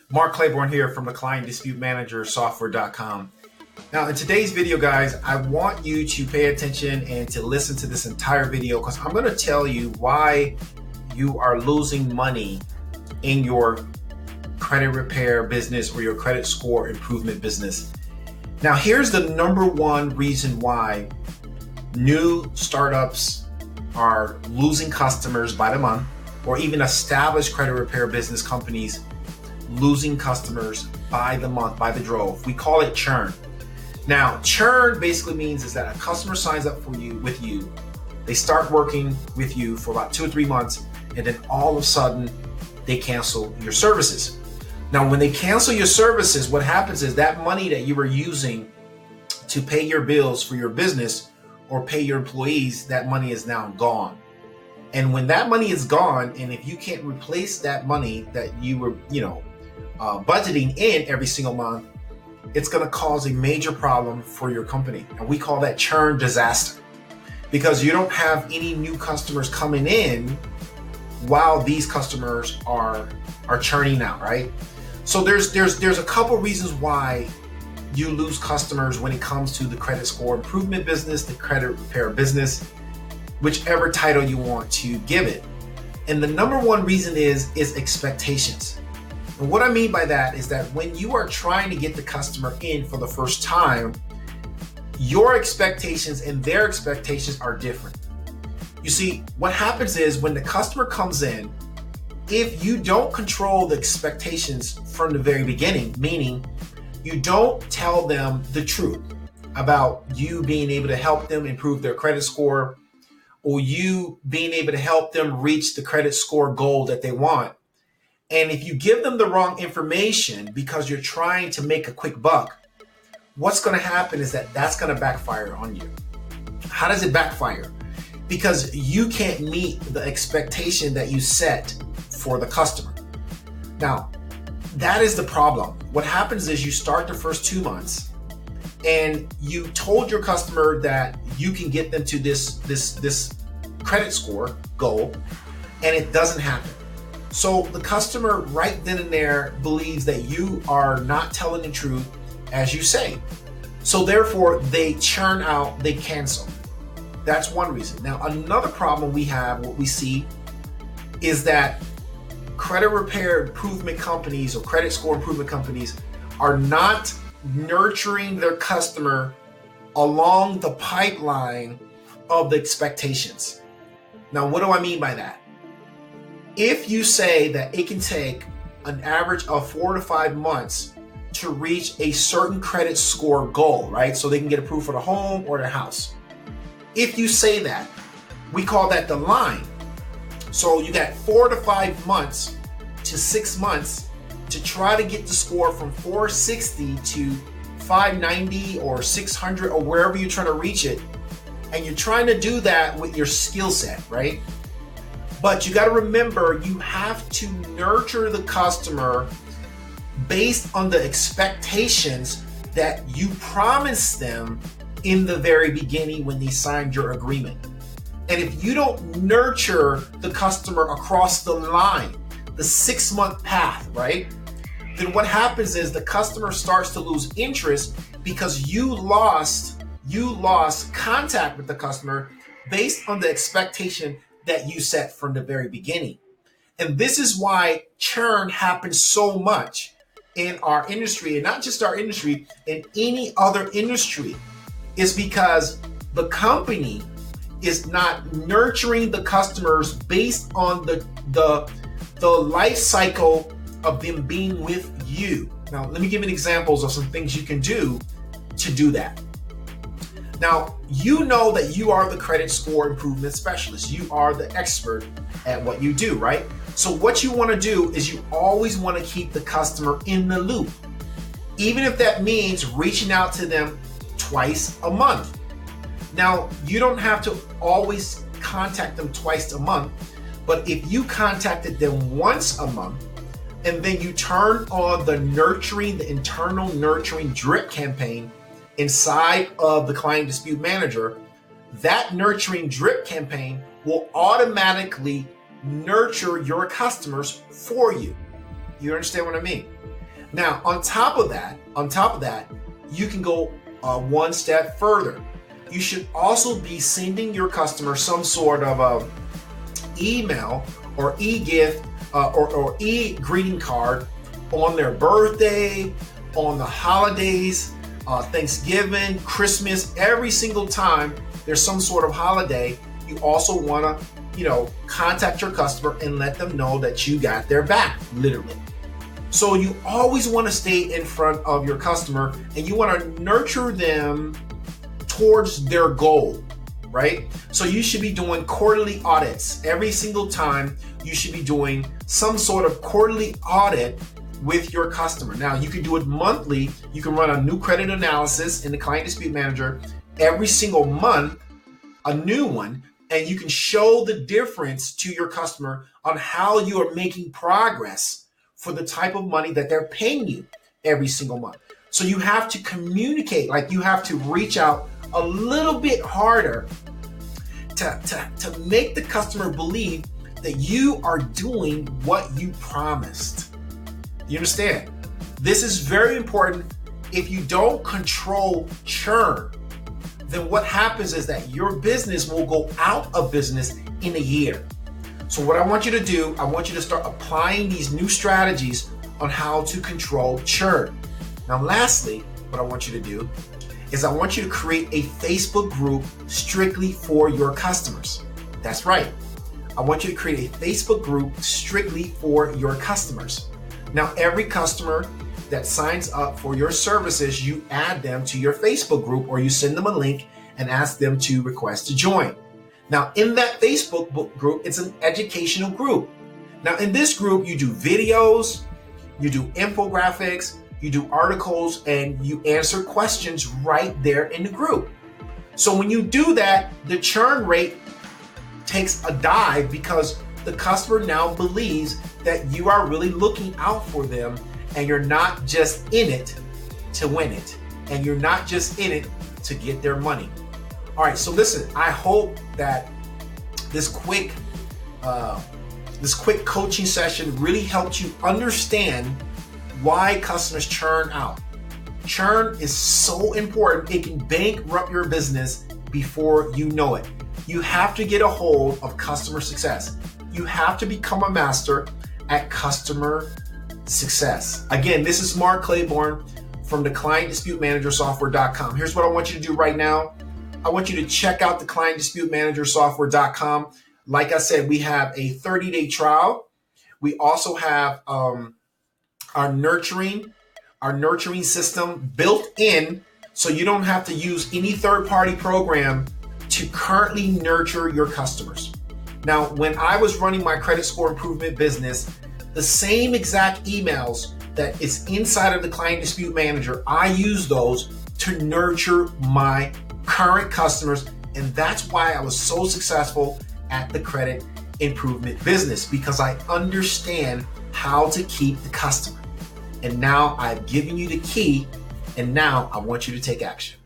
Mark Clayborne here from the Client Dispute Manager Software.com. Now, in today's video, guys, I want you to pay attention and to listen to this entire video because I'm going to tell you why you are losing money in your credit repair business or your credit score improvement business. Now, here's the number one reason why new startups are losing customers by the month, or even established credit repair business companies losing customers by the month, by the drove. We call it churn. Now, churn basically means is that a customer signs up with you, they start working with you for about 2 or 3 months, and then all of a sudden they cancel your services. Now, when they cancel your services, what happens is that money that you were using to pay your bills for your business or pay your employees, that money is now gone. And when that money is gone, and if you can't replace that money that you were, budgeting in every single month, it's going to cause a major problem for your company. And we call that churn disaster, because you don't have any new customers coming in while these customers are churning out, right? So there's a couple reasons why you lose customers when it comes to the credit score improvement business, the credit repair business, whichever title you want to give it. And the number one reason is expectations. And what I mean by that is that when you are trying to get the customer in for the first time, your expectations and their expectations are different. You see, what happens is when the customer comes in, if you don't control the expectations from the very beginning, meaning you don't tell them the truth about you being able to help them improve their credit score, or you being able to help them reach the credit score goal that they want. And if you give them the wrong information because you're trying to make a quick buck, what's going to happen is that that's going to backfire on you. How does it backfire? Because you can't meet the expectation that you set for the customer. Now, that is the problem. What happens is you start the first 2 months and you told your customer that you can get them to this credit score goal, and it doesn't happen. So the customer right then and there believes that you are not telling the truth as you say. So therefore they churn out, they cancel. That's one reason. Now, another problem we have, what we see, is that credit repair improvement companies or credit score improvement companies are not nurturing their customer along the pipeline of the expectations. Now, what do I mean by that? If you say that it can take an average of 4 to 5 months to reach a certain credit score goal, right? So they can get approved for the home or the house. If you say that, we call that the line. So you got 4 to 5 months to 6 months to try to get the score from 460 to 590 or 600 or wherever you're trying to reach it. And you're trying to do that with your skill set, right? But you got to remember, you have to nurture the customer based on the expectations that you promised them in the very beginning when they signed your agreement. And if you don't nurture the customer across the line, the 6-month path, right? Then what happens is the customer starts to lose interest because you lost contact with the customer based on the expectation that you set from the very beginning. And this is why churn happens so much in our industry, and not just our industry, in any other industry, is because the company is not nurturing the customers based on the life cycle of them being with you. Now, let me give you examples of some things you can do to do that. Now, you know that you are the credit score improvement specialist. You are the expert at what you do, right? So what you want to do is you always want to keep the customer in the loop, even if that means reaching out to them twice a month. Now, you don't have to always contact them twice a month, but if you contacted them once a month, and then you turn on the internal nurturing drip campaign inside of the Client Dispute Manager, that nurturing drip campaign will automatically nurture your customers for you. You understand what I mean? Now, on top of that, you can go one step further. You should also be sending your customer some sort of a email or e-gift or e-greeting card on their birthday, on the holidays, Thanksgiving, Christmas. Every single time there's some sort of holiday, you also want to, contact your customer and let them know that you got their back, literally. So you always want to stay in front of your customer and you want to nurture them towards their goal, right? So you should be doing quarterly audits. Every single time you should be doing some sort of quarterly audit with your customer. Now you can do it monthly. You can run a new credit analysis in the Client Dispute Manager every single month, a new one, and you can show the difference to your customer on how you are making progress for the type of money that they're paying you every single month. So you have to communicate, like you have to reach out a little bit harder to make the customer believe that you are doing what you promised. You understand? This is very important. If you don't control churn, then what happens is that your business will go out of business in a year. So what I want you to do, I want you to start applying these new strategies on how to control churn. Now, lastly, what I want you to do is I want you to create a Facebook group strictly for your customers. That's right. I want you to create a Facebook group strictly for your customers. Now, every customer that signs up for your services, you add them to your Facebook group or you send them a link and ask them to request to join. Now, in that Facebook group, it's an educational group. Now, in this group, you do videos, you do infographics, you do articles, and you answer questions right there in the group. So when you do that, the churn rate takes a dive because the customer now believes that you are really looking out for them and you're not just in it to win it, and you're not just in it to get their money. All right, so listen, I hope that this quick coaching session really helped you understand why customers churn out. Churn is so important. It can bankrupt your business before you know it. You have to get a hold of customer success. You have to become a master at customer success. Again, this is Mark Clayborne from the Client Dispute Manager Software.com. Here's what I want you to do right now. I want you to check out the Client Dispute Manager Software.com. Like I said, we have a 30-day trial. We also have our nurturing system built in, so you don't have to use any third-party program to currently nurture your customers. Now, when I was running my credit score improvement business, the same exact emails that is inside of the Client Dispute Manager, I use those to nurture my current customers, and that's why I was so successful at the credit improvement business, because I understand how to keep the customer. And now I've given you the key, and now I want you to take action.